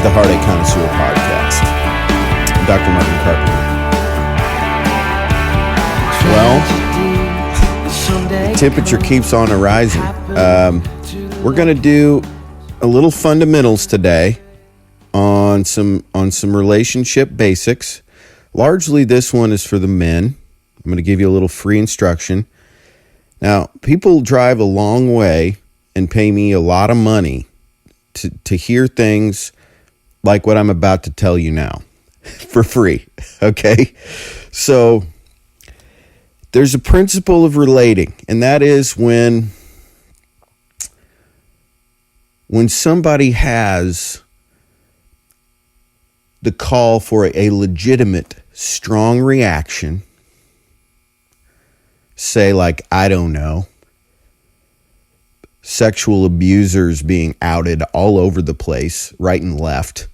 the Heartache Connoisseur podcast. I'm Dr. Martin Carpenter. Well, the temperature keeps on rising. We're going to do a little fundamentals today on some relationship basics. Largely, this one is for the men. I'm going to give you a little free instruction. Now, people drive a long way and pay me a lot of money to hear things like what I'm about to tell you now for free, okay? So there's a principle of relating, and that is when somebody has the call for a legitimate, strong reaction, say like, I don't know, sexual abusers being outed all over the place, right and left.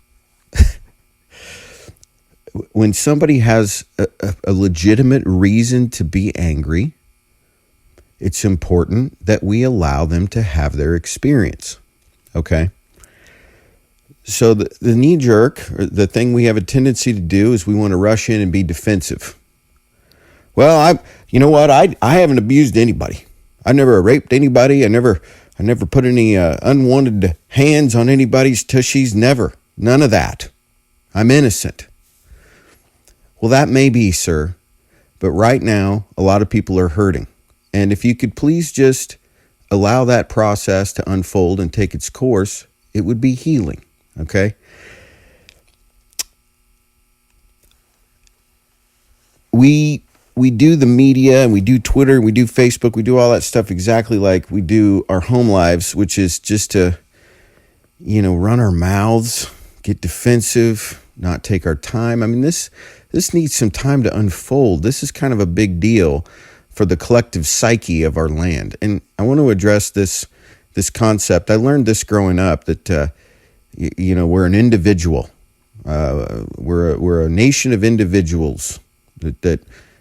When somebody has a legitimate reason to be angry, it's important that we allow them to have their experience, okay? So the knee jerk, or the thing we have a tendency to do, is we want to rush in and be defensive. Well, you know what? I haven't abused anybody. I never raped anybody. I never put any unwanted hands on anybody's tushies. Never. None of that. I'm innocent. Well, that may be, sir, but right now, a lot of people are hurting. And if you could please just allow that process to unfold and take its course, it would be healing, okay? We do the media, and we do Twitter, and we do Facebook, we do all that stuff exactly like we do our home lives, which is just to, run our mouths, get defensive, not take our time. I mean, this needs some time to unfold. This is kind of a big deal for the collective psyche of our land. And I want to address this concept. I learned this growing up, that, we're an individual. We're a nation of individuals, that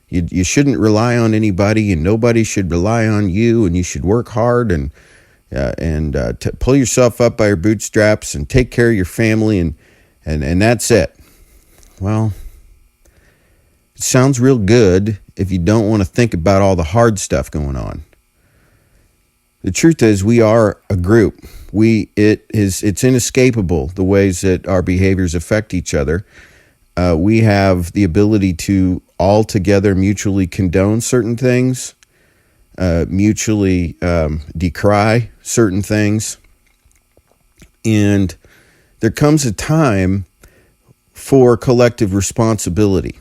you shouldn't rely on anybody, and nobody should rely on you, and you should work hard and pull yourself up by your bootstraps and take care of your family, and that's it. Well, it sounds real good if you don't want to think about all the hard stuff going on. The truth is, we are a group. It's inescapable, the ways that our behaviors affect each other. We have the ability to all together mutually condone certain things, mutually decry certain things. And there comes a time for collective responsibility.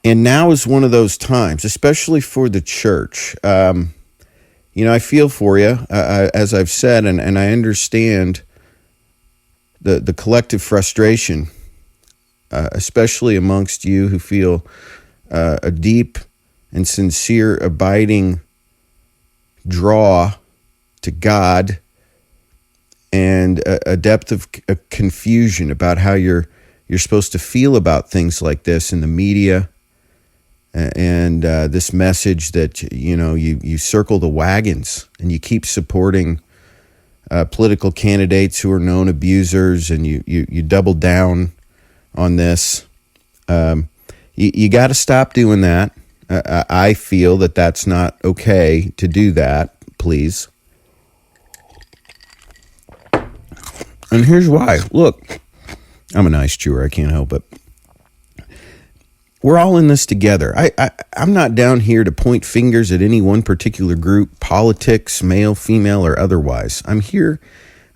And now is one of those times, especially for the church. I feel for you, as I've said, and I understand the collective frustration, especially amongst you who feel a deep and sincere, abiding draw to God, and a depth of confusion about how you're supposed to feel about things like this in the media, and this message that you circle the wagons and you keep supporting political candidates who are known abusers, and you double down on this. You got to stop doing that. I feel that that's not okay to do that, please. And here's why. Look, I'm an ice chewer. I can't help it. We're all in this together. I'm not down here to point fingers at any one particular group, politics, male, female, or otherwise. I'm here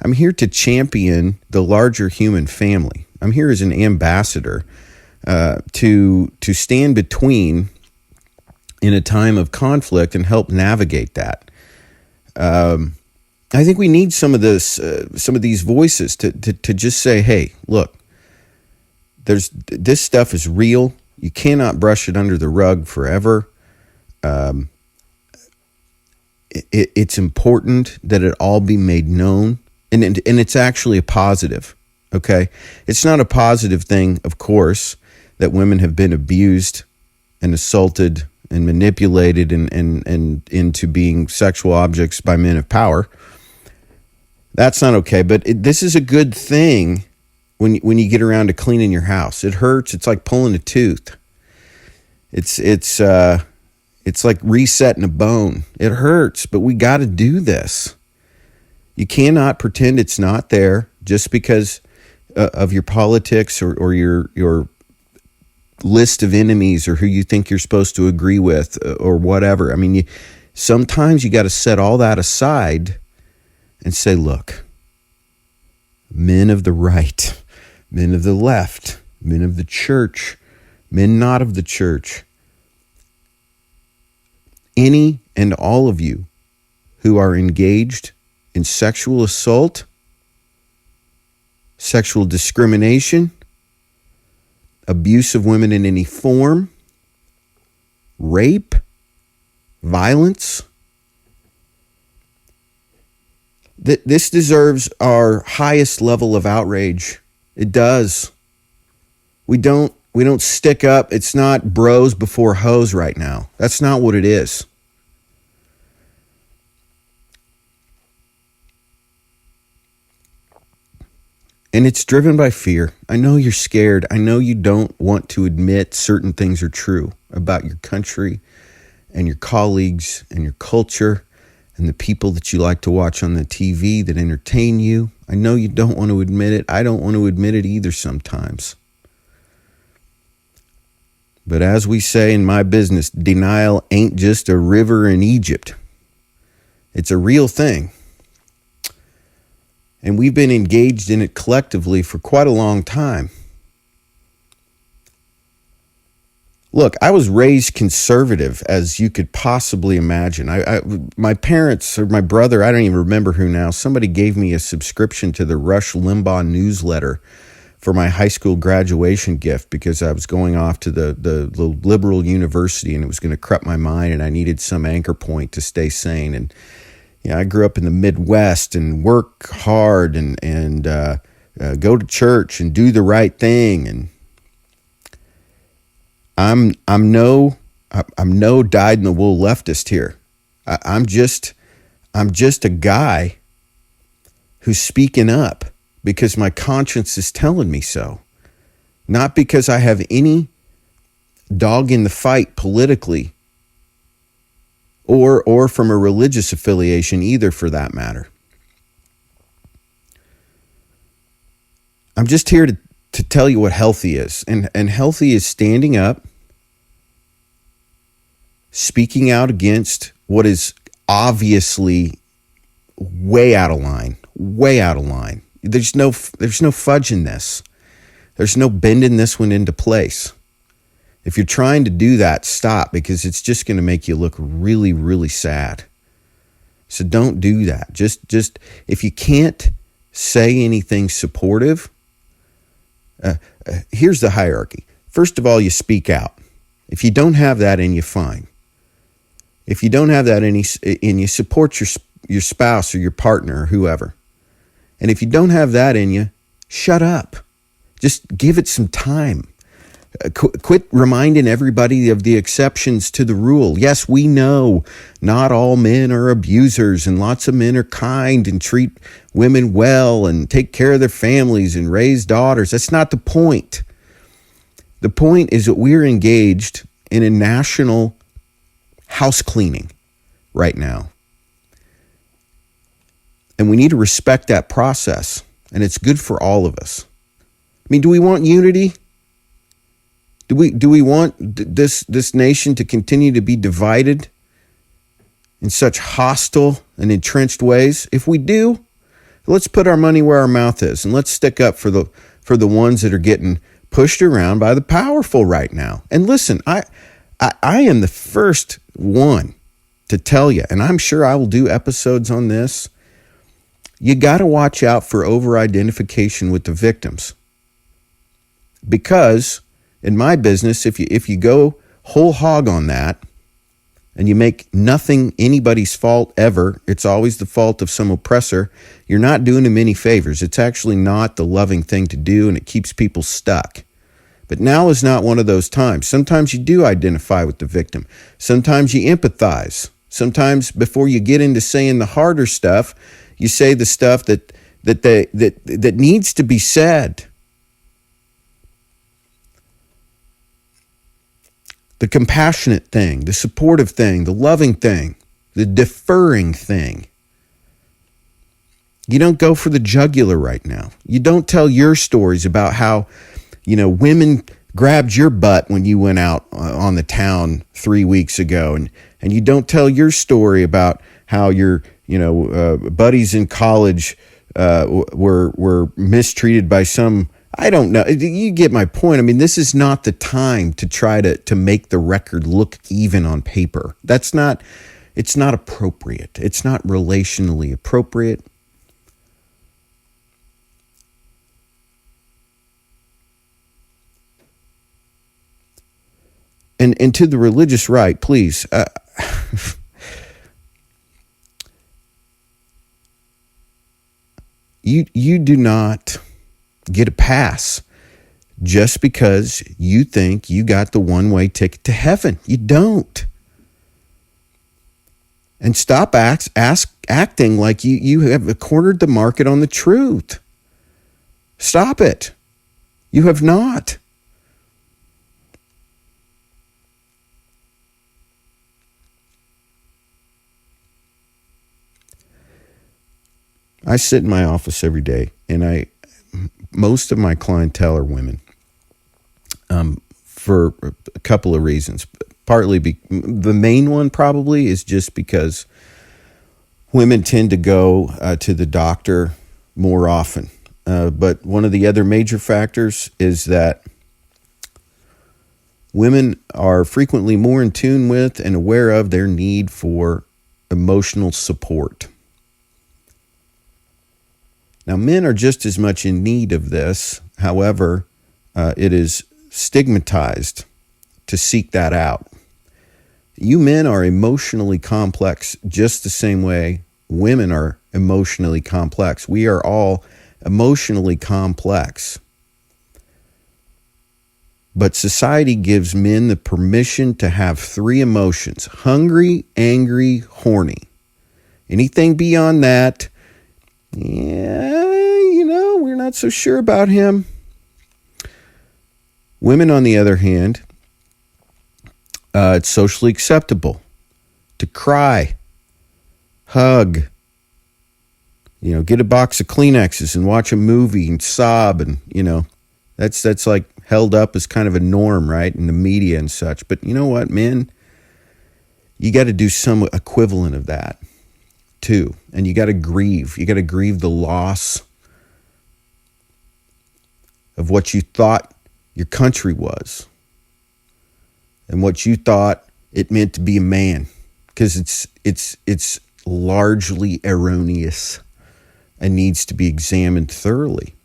to champion the larger human family. I'm here as an ambassador to stand between in a time of conflict and help navigate that. I think we need some of these voices to just say, hey, look, this stuff is real. You cannot brush it under the rug forever. It's important that it all be made known, and it's actually a positive. Okay, it's not a positive thing, of course, that women have been abused and assaulted and manipulated and into being sexual objects by men of power. That's not okay. But this is a good thing when you get around to cleaning your house. It hurts. It's like pulling a tooth. It's like resetting a bone. It hurts, but we got to do this. You cannot pretend it's not there just because of your politics or your list of enemies or who you think you're supposed to agree with or whatever. I mean, sometimes you got to set all that aside and say, look, men of the right, men of the left, men of the church, men not of the church, any and all of you who are engaged in sexual assault, sexual discrimination, abuse of women in any form, rape, violence. This deserves our highest level of outrage. It does. We don't stick up. It's not bros before hoes right now. That's not what it is. And it's driven by fear. I know you're scared. I know you don't want to admit certain things are true about your country and your colleagues and your culture and the people that you like to watch on the TV that entertain you. I know you don't want to admit it. I don't want to admit it either sometimes. But as we say in my business, denial ain't just a river in Egypt. It's a real thing. And we've been engaged in it collectively for quite a long time. Look, I was raised conservative as you could possibly imagine. My parents or my brother, I don't even remember who now, somebody gave me a subscription to the Rush Limbaugh newsletter for my high school graduation gift because I was going off to the liberal university and it was going to corrupt my mind and I needed some anchor point to stay sane. And I grew up in the Midwest and work hard and go to church and do the right thing. And I'm no dyed-in-the-wool leftist here. I'm just a guy who's speaking up because my conscience is telling me so, not because I have any dog in the fight politically. Or from a religious affiliation either, for that matter. I'm just here to tell you what healthy is. And healthy is standing up, speaking out against what is obviously way out of line. There's no fudging this. There's no bending this one into place. If you're trying to do that, stop, because it's just going to make you look really, really sad. So don't do that. Just if you can't say anything supportive, here's the hierarchy. First of all, you speak out. If you don't have that in you, fine. If you don't have that in you, support your spouse or your partner or whoever. And if you don't have that in you, shut up. Just give it some time. Quit reminding everybody of the exceptions to the rule. Yes, we know not all men are abusers and lots of men are kind and treat women well and take care of their families and raise daughters. That's not the point. The point is that we're engaged in a national house cleaning right now. And we need to respect that process. And it's good for all of us. I mean, do we want unity? Do we want this nation to continue to be divided in such hostile and entrenched ways? If we do, let's put our money where our mouth is and let's stick up for the ones that are getting pushed around by the powerful right now. And listen, I am the first one to tell you, and I'm sure I will do episodes on this. You got to watch out for over-identification with the victims, because in my business, if you go whole hog on that and you make nothing anybody's fault ever, it's always the fault of some oppressor, you're not doing them any favors. It's actually not the loving thing to do, and it keeps people stuck. But now is not one of those times. Sometimes you do identify with the victim. Sometimes you empathize. Sometimes before you get into saying the harder stuff, You say the stuff that needs to be said. The compassionate thing, the supportive thing, the loving thing, the deferring thing. You don't go for the jugular right now. You don't tell your stories about how, women grabbed your butt when you went out on the town 3 weeks ago. And you don't tell your story about how your, buddies in college were mistreated by some, I don't know. You get my point. I mean, this is not the time to try to make the record look even on paper. It's not appropriate. It's not relationally appropriate. And to the religious right, please, you do not get a pass just because you think you got the one-way ticket to heaven. You don't. And stop acting like you have cornered the market on the truth. Stop it. You have not. I sit in my office every day, and most of my clientele are women, for a couple of reasons. Partly, the main one probably is just because women tend to go to the doctor more often. But one of the other major factors is that women are frequently more in tune with and aware of their need for emotional support. Now, men are just as much in need of this. However, it is stigmatized to seek that out. You men are emotionally complex just the same way women are emotionally complex. We are all emotionally complex. But society gives men the permission to have 3 emotions: hungry, angry, horny. Anything beyond that, we're not so sure about him. Women, on the other hand, it's socially acceptable to cry, hug, get a box of Kleenexes and watch a movie and sob, and that's like held up as kind of a norm, right, in the media and such. But you know what, men, you got to do some equivalent of that too, and you got to grieve. You got to grieve the loss of what you thought your country was and what you thought it meant to be a man, because it's largely erroneous and needs to be examined thoroughly.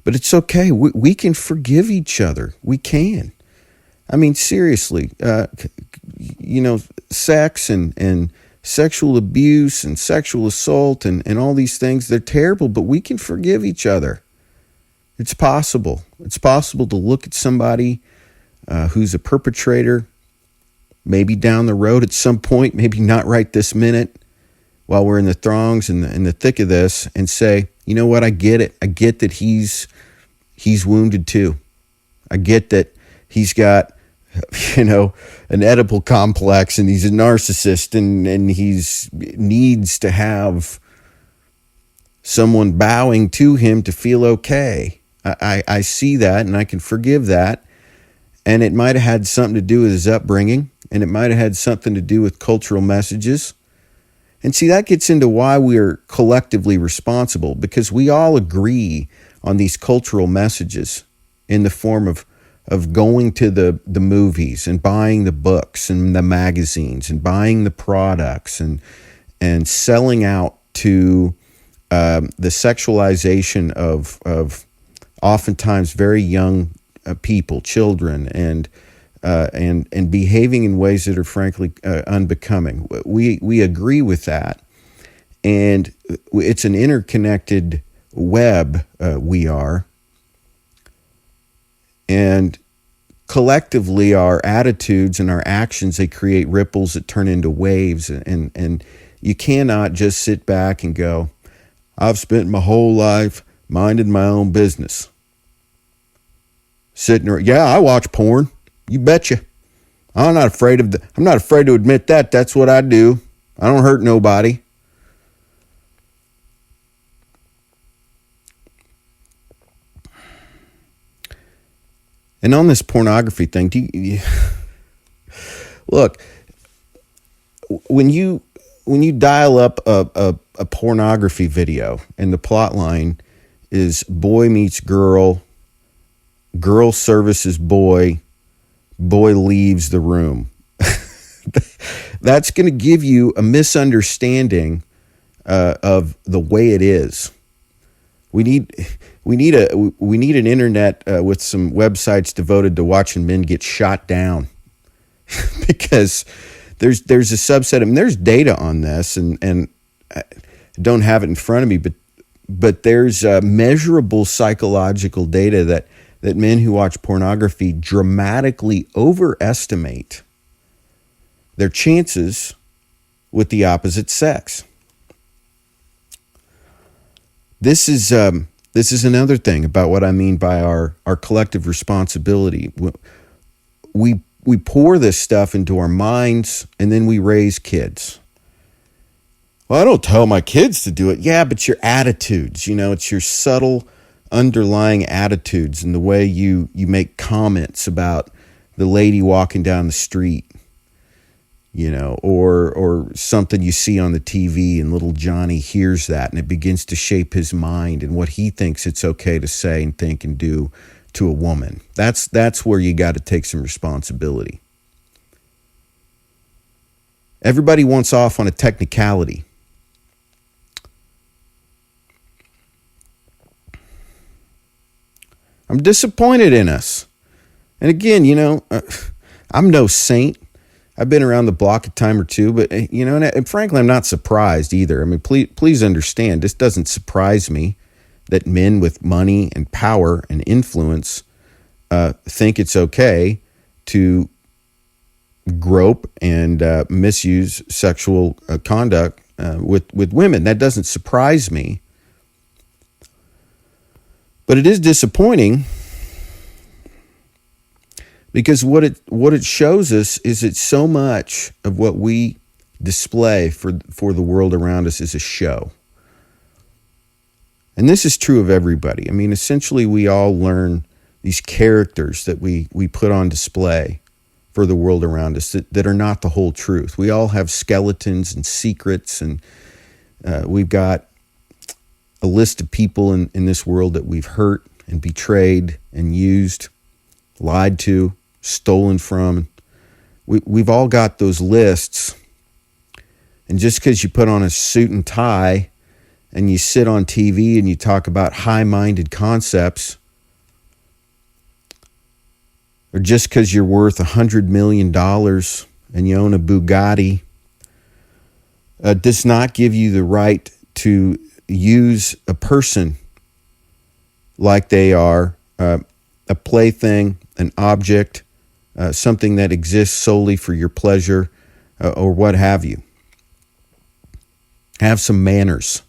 But it's okay. We can forgive each other. We can. I mean, seriously, sex and sexual abuse and sexual assault and all these things, they're terrible, but we can forgive each other. It's possible. It's possible to look at somebody who's a perpetrator, maybe down the road at some point, maybe not right this minute, while we're in the throngs and in the thick of this, and say, you know what, I get it. I get that he's wounded too. I get that he's got an Oedipal complex, and he's a narcissist, and he's needs to have someone bowing to him to feel okay. I see that, and I can forgive that. And it might have had something to do with his upbringing, and it might have had something to do with cultural messages. And see, that gets into why we're collectively responsible, because we all agree on these cultural messages in the form of going to the movies and buying the books and the magazines and buying the products and selling out to the sexualization of oftentimes very young people, children, and behaving in ways that are frankly unbecoming. We agree with that, and it's an interconnected web. We are. And collectively, our attitudes and our actions, they create ripples that turn into waves. And you cannot just sit back and go, I've spent my whole life minding my own business. Sitting there, yeah, I watch porn. You betcha. I'm not afraid to admit that. That's what I do. I don't hurt nobody. And on this pornography thing, look, when you dial up a pornography video and the plot line is boy meets girl, girl services boy, boy leaves the room, that's going to give you a misunderstanding of the way it is. We need an internet with some websites devoted to watching men get shot down, because there's a subset. I mean, there's data on this, and I don't have it in front of me, but there's measurable psychological data that men who watch pornography dramatically overestimate their chances with the opposite sex. This is another thing about what I mean by our collective responsibility. We pour this stuff into our minds, and then we raise kids. Well, I don't tell my kids to do it. Yeah, but your attitudes, it's your subtle underlying attitudes and the way you make comments about the lady walking down the street, or something you see on the TV, and little Johnny hears that, and it begins to shape his mind and what he thinks it's okay to say and think and do to a woman. That's where you got to take some responsibility. Everybody wants off on a technicality. I'm disappointed in us. And again, I'm no saint. I've been around the block a time or two, but and frankly, I'm not surprised either. I mean, please understand, this doesn't surprise me that men with money and power and influence think it's okay to grope and misuse sexual conduct with women. That doesn't surprise me. But it is disappointing, because what it shows us is that so much of what we display for the world around us is a show. And this is true of everybody. I mean, essentially, we all learn these characters that we put on display for the world around us that are not the whole truth. We all have skeletons and secrets, and we've got a list of people in this world that we've hurt and betrayed and used, lied to, stolen from. We've all got those lists. And just because you put on a suit and tie and you sit on TV and you talk about high-minded concepts, or just because you're worth $100 million and you own a Bugatti, does not give you the right to use a person like they are a plaything, an object, something that exists solely for your pleasure, or what have you. Have some manners.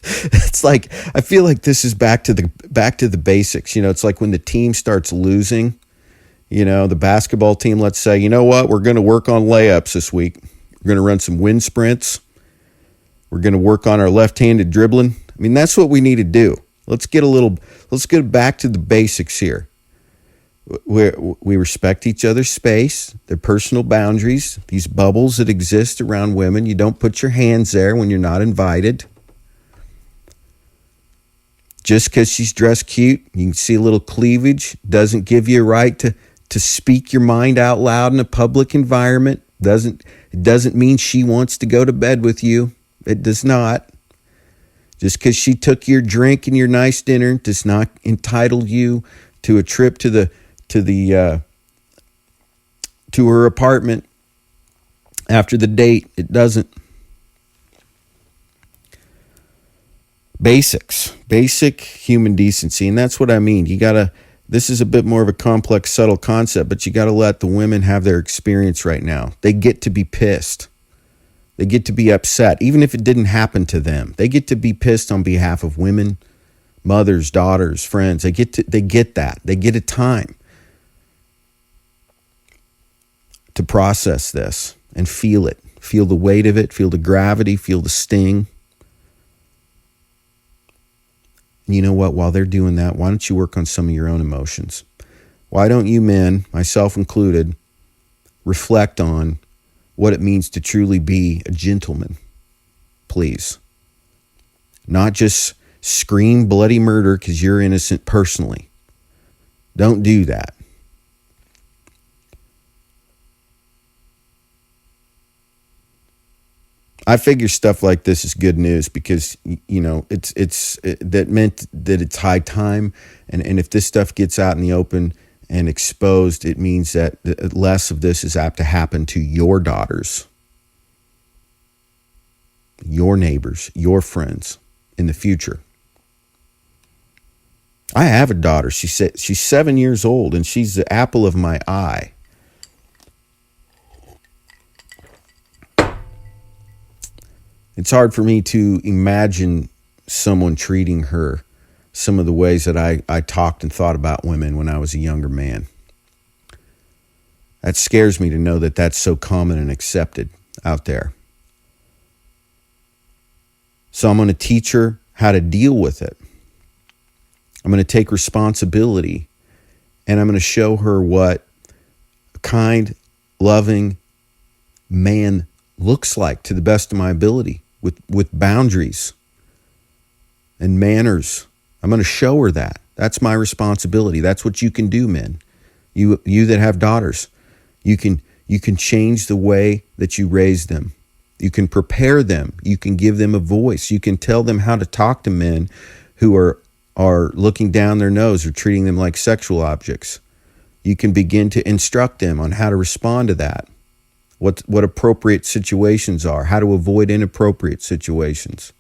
It's like, I feel like this is back to the basics. It's like when the team starts losing, the basketball team, let's say, you know what, we're going to work on layups this week. We're going to run some wind sprints. We're going to work on our left-handed dribbling. I mean, that's what we need to do. Let's get back to the basics here. We respect each other's space, their personal boundaries, these bubbles that exist around women. You don't put your hands there when you're not invited. Just because she's dressed cute, you can see a little cleavage, doesn't give you a right to speak your mind out loud in a public environment. It doesn't mean she wants to go to bed with you. It does not. Just because she took your drink and your nice dinner does not entitle you to a trip to her apartment after the date. It doesn't. Basic human decency, and that's what I mean. You gotta This is a bit more of a complex, subtle concept, but you got to let the women have their experience right now. They get to be pissed. They get to be upset, even if it didn't happen to them. They get to be pissed on behalf of women, mothers, daughters, friends. They get that. They get a time to process this and feel it. Feel the weight of it, feel the gravity, feel the sting. You know what? While they're doing that, why don't you work on some of your own emotions? Why don't you men, myself included, reflect on what it means to truly be a gentleman, please? Not just scream bloody murder because you're innocent personally. Don't do that. I figure stuff like this is good news because, you know, that meant that it's high time. And if this stuff gets out in the open and exposed, it means that less of this is apt to happen to your daughters, your neighbors, your friends in the future. I have a daughter. She's 7 years old, and she's the apple of my eye. It's hard for me to imagine someone treating her some of the ways that I talked and thought about women when I was a younger man. That scares me to know that that's so common and accepted out there. So I'm going to teach her how to deal with it. I'm going to take responsibility, and I'm going to show her what a kind, loving man looks like to the best of my ability, with boundaries and manners. I'm going to show her that. That's my responsibility. That's what you can do, men. You that have daughters, you can change the way that you raise them. You can prepare them. You can give them a voice. You can tell them how to talk to men who are looking down their nose or treating them like sexual objects. You can begin to instruct them on how to respond to that. What appropriate situations are, how to avoid inappropriate situations.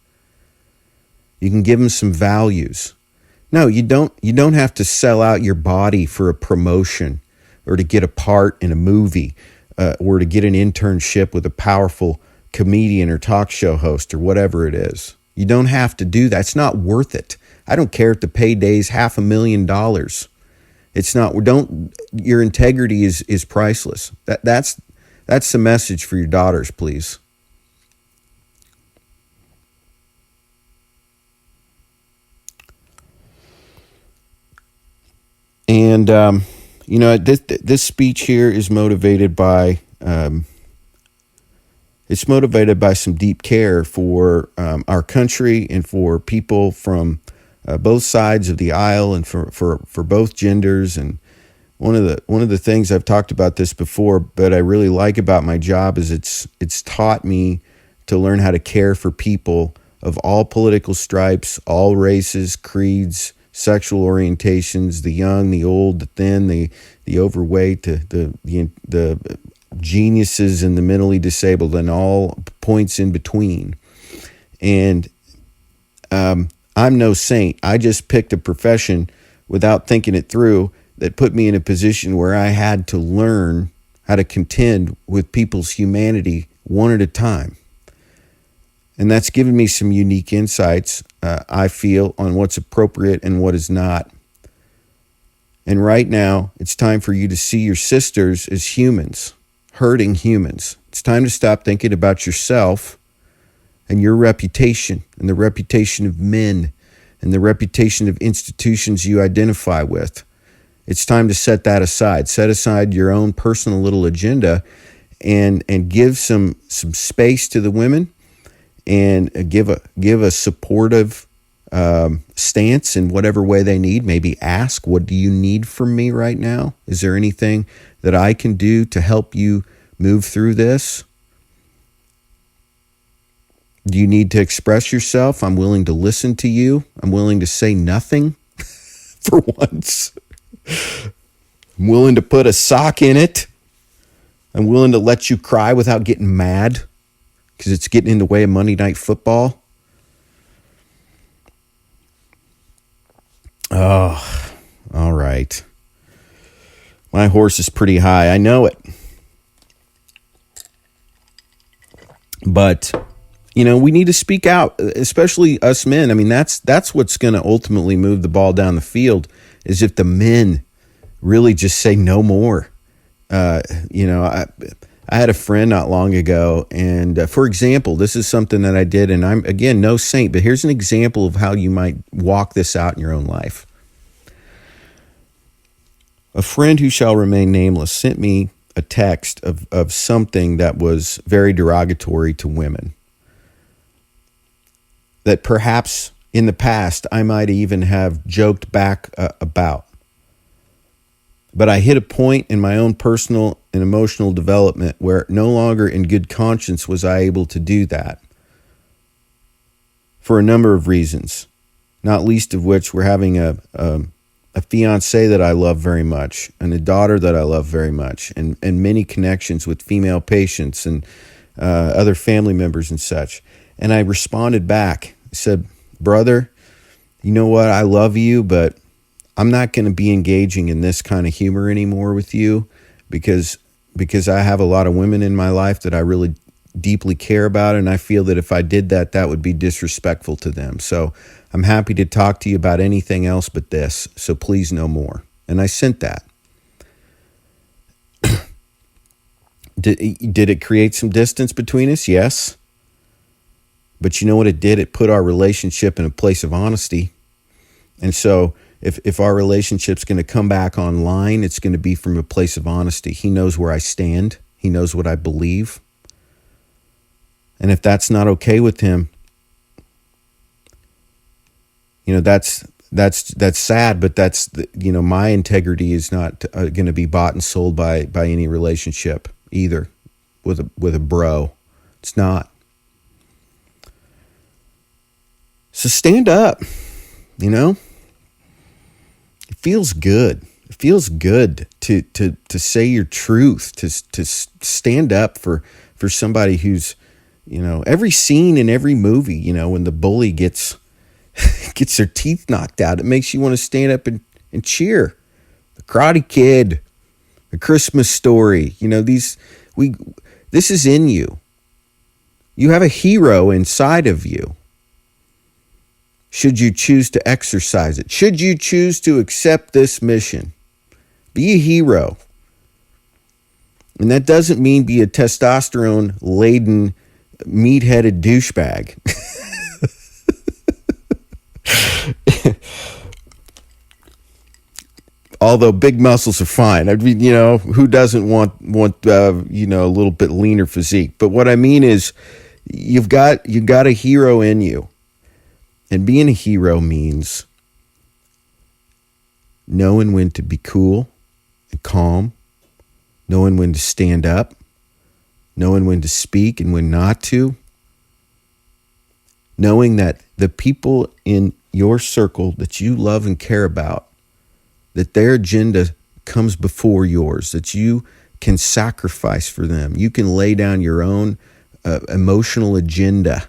You can give them some values. No, you don't have to sell out your body for a promotion or to get a part in a movie or to get an internship with a powerful comedian or talk show host or whatever it is. You don't have to do that. It's not worth it. I don't care if the payday's $500,000. It's not. Your integrity is priceless. That's the message for your daughters, please. And, you know, this speech here is motivated by, some deep care for our country and for people from both sides of the aisle and for both genders. And one of the things, I've talked about this before, but I really like about my job is it's taught me to learn how to care for people of all political stripes, all races, creeds, sexual orientations, the young, the old, the thin, the overweight, the geniuses and the mentally disabled, and all points in between. And I'm no saint. I just picked a profession without thinking it through that put me in a position where I had to learn how to contend with people's humanity one at a time. And that's given me some unique insights, I feel, on what's appropriate and what is not. And right now, it's time for you to see your sisters as humans, hurting humans. It's time to stop thinking about yourself and your reputation and the reputation of men and the reputation of institutions you identify with. It's time to set that aside. Set aside your own personal little agenda and give some space to the women and give a supportive stance in whatever way they need. Maybe ask, what do you need from me right now? Is there anything that I can do to help you move through this? Do you need to express yourself? I'm willing to listen to you. I'm willing to say nothing for once. I'm willing to put a sock in it. I'm willing to let you cry without getting mad because it's getting in the way of Monday Night Football. Oh, All right. My horse is pretty high. I know it. But, we need to speak out, especially us men. I mean, that's what's going to ultimately move the ball down the field, is if the men really just say no more. I had a friend not long ago, and for example, this is something that I did, and I'm, again, no saint, but here's an example of how you might walk this out in your own life. A friend who shall remain nameless sent me a text of something that was very derogatory to women, that perhaps in the past I might even have joked back about. But I hit a point in my own personal and emotional development where no longer in good conscience was I able to do that, for a number of reasons, not least of which we're having a fiance that I love very much, and a daughter that I love very much, and many connections with female patients and other family members and such. And I responded back, I said, brother, you know what? I love you, but I'm not going to be engaging in this kind of humor anymore with you because I have a lot of women in my life that I really deeply care about, and I feel that if I did that, that would be disrespectful to them. So I'm happy to talk to you about anything else but this, so please no more. And I sent that. Did it create some distance between us? Yes. But you know what it did? It put our relationship in a place of honesty. And so if our relationship's going to come back online, it's going to be from a place of honesty. He knows where I stand. He knows what I believe. And if that's not okay with him, that's sad, but that's, my integrity is not going to be bought and sold by any relationship either with a bro. It's not. So stand up, It feels good. It feels good to say your truth, to stand up for somebody who's, every scene in every movie, when the bully gets their teeth knocked out, it makes you want to stand up and cheer. The Karate Kid, The Christmas Story, this is in you. You have a hero inside of you. Should you choose to exercise it? Should you choose to accept this mission? Be a hero. And that doesn't mean be a testosterone-laden, meat-headed douchebag. Although big muscles are fine. I mean, who doesn't want a little bit leaner physique? But what I mean is, you've got a hero in you. And being a hero means knowing when to be cool and calm, knowing when to stand up, knowing when to speak and when not to, knowing that the people in your circle that you love and care about, that their agenda comes before yours, that you can sacrifice for them. You can lay down your own emotional agenda,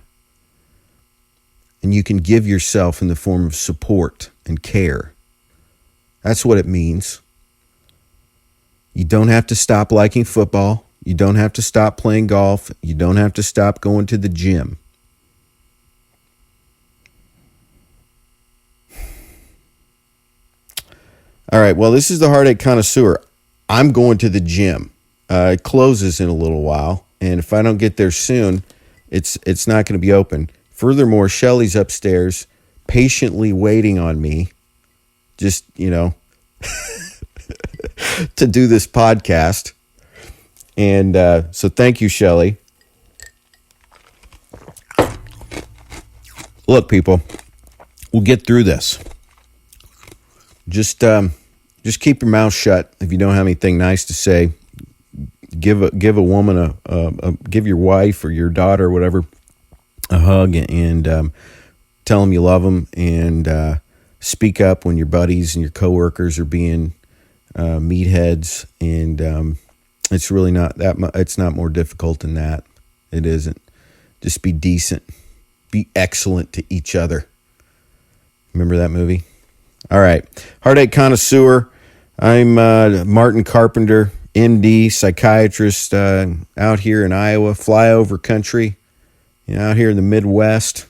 and you can give yourself in the form of support and care. That's what it means. You don't have to stop liking football. You don't have to stop playing golf. You don't have to stop going to the gym. All right, well, this is the Heartache Connoisseur. I'm going to the gym. It closes in a little while, and if I don't get there soon, it's not going to be open. Furthermore, Shelly's upstairs patiently waiting on me, just, to do this podcast. And so thank you, Shelly. Look, people, we'll get through this. Just keep your mouth shut if you don't have anything nice to say. Give a woman give your wife or your daughter or whatever a hug, and tell them you love them, and speak up when your buddies and your coworkers are being meatheads. And it's really not that much. It's not more difficult than that. It isn't. Just be decent. Be excellent to each other. Remember that movie? All right. Heartache Connoisseur. I'm Martin Carpenter, MD, psychiatrist, out here in Iowa, flyover country, out here in the Midwest.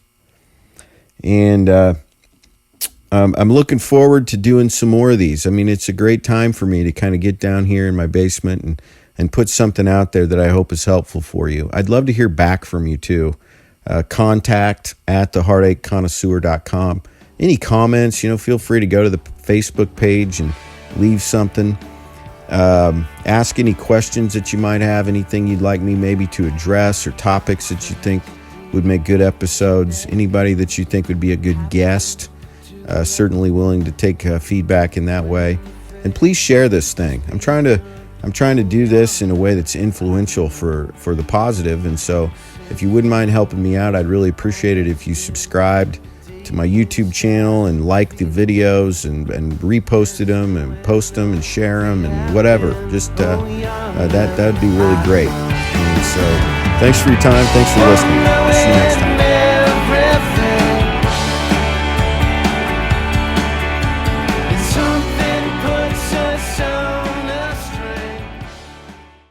And I'm looking forward to doing some more of these. I mean, it's a great time for me to kind of get down here in my basement and put something out there that I hope is helpful for you. I'd love to hear back from you, too. Contact at theheartacheconnoisseur.com. Any comments, feel free to go to the Facebook page and leave something. Ask any questions that you might have, anything you'd like me maybe to address, or topics that you think would make good episodes. Anybody that you think would be a good guest. Certainly willing to take feedback in that way. And please share this thing. I'm trying to do this in a way that's influential for the positive. And so if you wouldn't mind helping me out, I'd really appreciate it if you subscribed to my YouTube channel and liked the videos and reposted them and post them and share them and whatever. Just that'd be really great. And so thanks for your time. Thanks for listening. See you next time.